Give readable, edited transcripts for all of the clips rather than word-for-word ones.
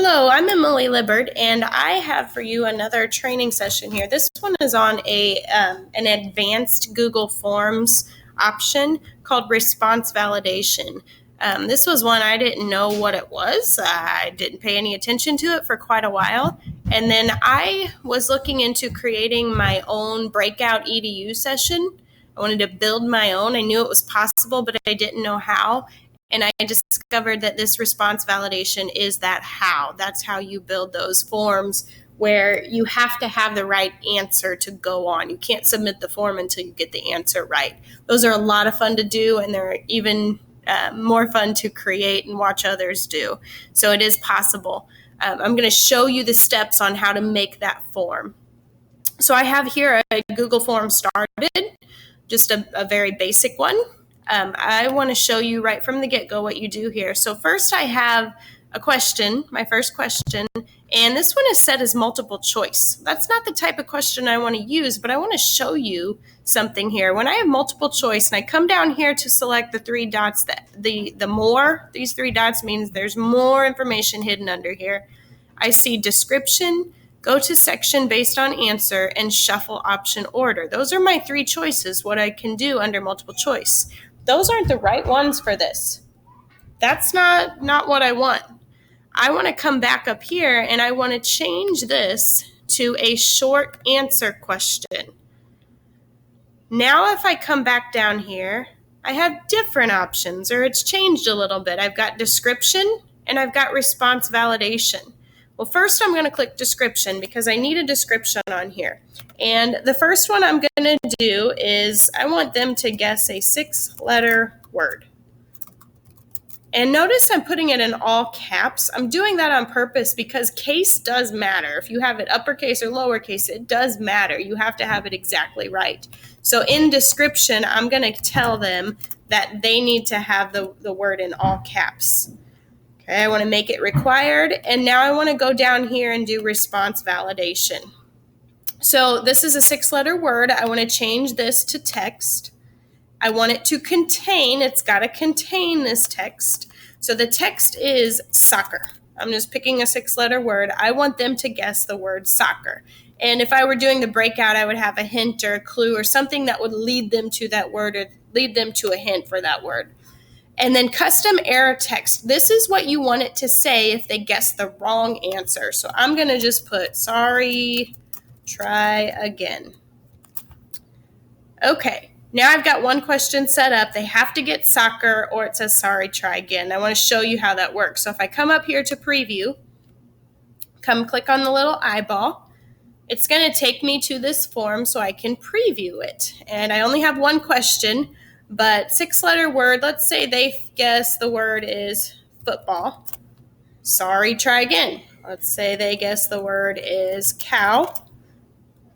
Hello, I'm Emily Libbard, and I have for you another training session here. This one is on an advanced Google Forms option called response validation. This was one I didn't know what it was. I didn't pay any attention to it for quite a while. And then I was looking into creating my own breakout EDU session. I wanted to build my own. I knew it was possible, but I didn't know how. And I discovered that this response validation is that how. That's how you build those forms where you have to have the right answer to go on. You can't submit the form until you get the answer right. Those are a lot of fun to do, and they're even more fun to create and watch others do. So it is possible. I'm going to show you the steps on how to make that form. So I have here a Google form started, just a very basic one. I want to show you right from the get-go what you do here. So first I have a question, my first question, and this one is set as multiple choice. That's not the type of question I want to use, but I want to show you something here. When I have multiple choice and I come down here to select the three dots, these three dots means there's more information hidden under here. I see description, go to section based on answer, and shuffle option order. Those are my three choices, what I can do under multiple choice. Those aren't the right ones for this. That's not what I want. I want to come back up here and I want to change this to a short answer question. Now if I come back down here, I have different options, or it's changed a little bit. I've got description and I've got response validation. Well, first I'm going to click description because I need a description on here. And the first one I'm going to do is I want them to guess a 6-letter word. And notice I'm putting it in all caps. I'm doing that on purpose because case does matter. If you have it uppercase or lowercase, it does matter. You have to have it exactly right. So in description, I'm going to tell them that they need to have the word in all caps. Okay, I want to make it required, and now I want to go down here and do response validation. So this is a 6-letter word. I want to change this to text. I want it to contain, it's got to contain this text. So the text is soccer. I'm just picking a 6-letter word. I want them to guess the word soccer. And if I were doing the breakout, I would have a hint or a clue or something that would lead them to that word or lead them to a hint for that word. And then custom error text. This is what you want it to say if they guess the wrong answer. So I'm going to just put, sorry, try again. Okay, now I've got one question set up. They have to get soccer, or it says, sorry, try again. I want to show you how that works. So if I come up here to preview, come click on the little eyeball, it's going to take me to this form so I can preview it. And I only have one question. But 6-letter word, let's say they guess the word is football. Sorry, try again. Let's say they guess the word is cow.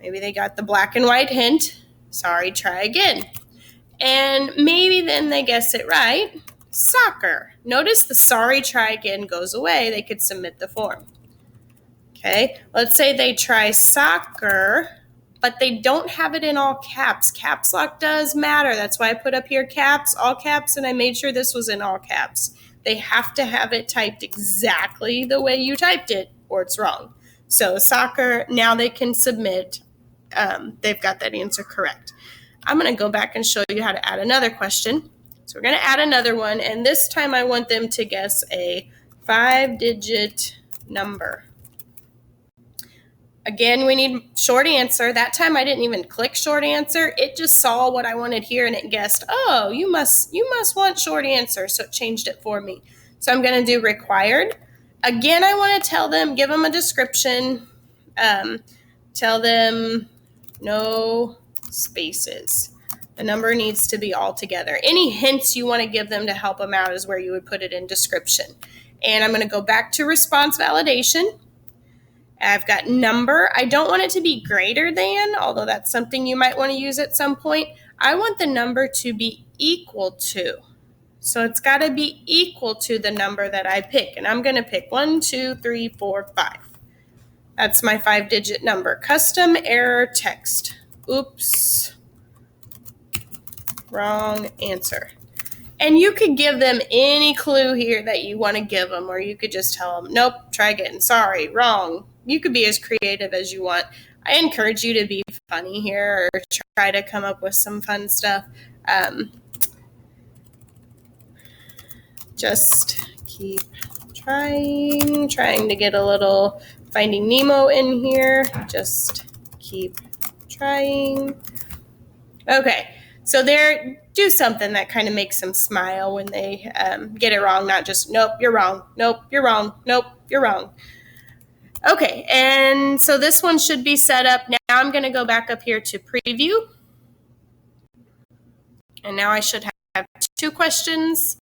Maybe they got the black and white hint. Sorry, try again. And maybe then they guess it right. Soccer. Notice the sorry, try again goes away. They could submit the form. Okay, let's say they try soccer, but they don't have it in all caps. Caps lock does matter. That's why I put up here caps, all caps, and I made sure this was in all caps. They have to have it typed exactly the way you typed it, or it's wrong. So soccer, now they can submit. They've got that answer correct. I'm going to go back and show you how to add another question. So we're going to add another one, and this time I want them to guess a 5-digit number. Again, we need short answer. That time I didn't even click short answer. It just saw what I wanted here and it guessed, oh, you must want short answer. So it changed it for me. So I'm going to do required. Again, I want to tell them, give them a description. Tell them no spaces. The number needs to be all together. Any hints you want to give them to help them out is where you would put it in description. And I'm going to go back to response validation. I've got number. I don't want it to be greater than, although that's something you might want to use at some point. I want the number to be equal to. So it's got to be equal to the number that I pick. And I'm going to pick 1, 2, 3, 4, 5. That's my 5-digit number. Custom error text. Oops. Wrong answer. And you could give them any clue here that you want to give them, or you could just tell them, nope, try again, sorry, wrong. You could be as creative as you want. I encourage you to be funny here or try to come up with some fun stuff. Just keep trying to get a little Finding Nemo in here. Just keep trying. Okay, so do something that kind of makes them smile when they get it wrong, not just, nope, you're wrong, nope, you're wrong, nope, you're wrong. Okay, and so this one should be set up. Now I'm going to go back up here to preview. And now I should have 2 questions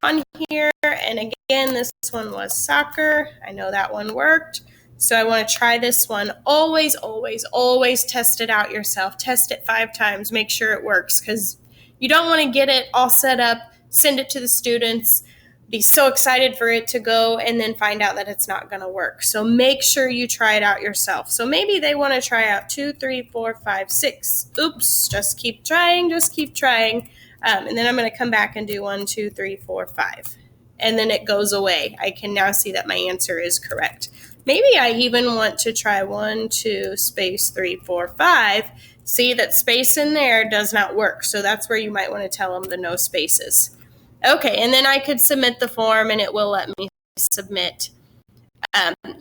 on here. And again, this one was soccer. I know that one worked. So I want to try this one. Always, always, always test it out yourself. Test it 5 times. Make sure it works, because you don't want to get it all set up, send it to the students, be so excited for it to go, and then find out that it's not going to work. So make sure you try it out yourself. So maybe they want to try out 2, 3, 4, 5, 6. Oops, just keep trying, just keep trying. And then I'm going to come back and do 1, 2, 3, 4, 5. And then it goes away. I can now see that my answer is correct. Maybe I even want to try 1, 2, space 3, 4, 5. See that space in there does not work. So that's where you might want to tell them the no spaces. Okay, and then I could submit the form and it will let me submit.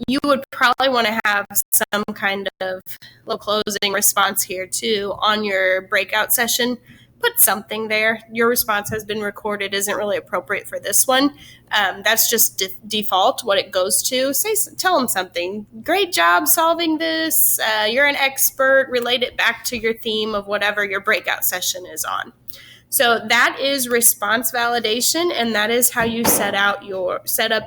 You would probably want to have some kind of little closing response here too on your breakout session. Put something there. Your response has been recorded isn't really appropriate for this one. That's just default, what it goes to. Tell them something. Great job solving this. You're an expert. Relate it back to your theme of whatever your breakout session is on. So that is response validation, and that is how you set up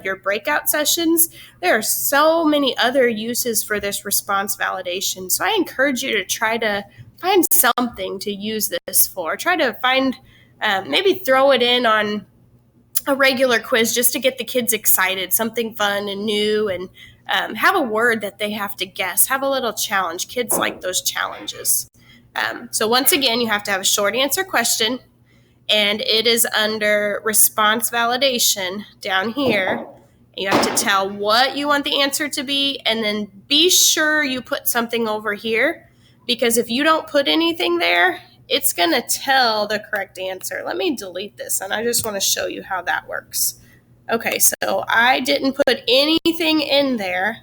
your breakout sessions. There are so many other uses for this response validation. So I encourage you to try to find something to use this for. Try to find, maybe throw it in on a regular quiz just to get the kids excited, something fun and new, and have a word that they have to guess. Have a little challenge. Kids like those challenges. So once again, you have to have a short answer question, and it is under response validation down here. You have to tell what you want the answer to be, and then be sure you put something over here, because if you don't put anything there, it's going to tell the correct answer. Let me delete this, and I just want to show you how that works. Okay, so I didn't put anything in there,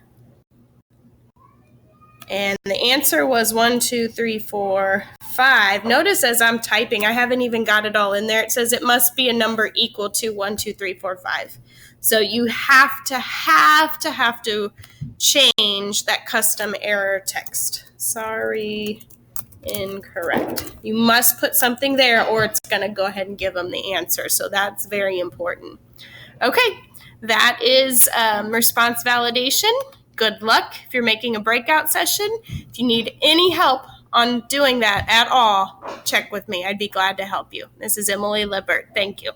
and the answer was 1, 2, 3, 4, 5. Notice as I'm typing, I haven't even got it all in there. It says it must be a number equal to 1, 2, 3, 4, 5. So you have to change that custom error text. Sorry, incorrect. You must put something there, or it's going to go ahead and give them the answer. So that's very important. Okay, that is response validation. Good luck if you're making a breakout session. If you need any help on doing that at all, check with me. I'd be glad to help you. This is Emily Lippert. Thank you.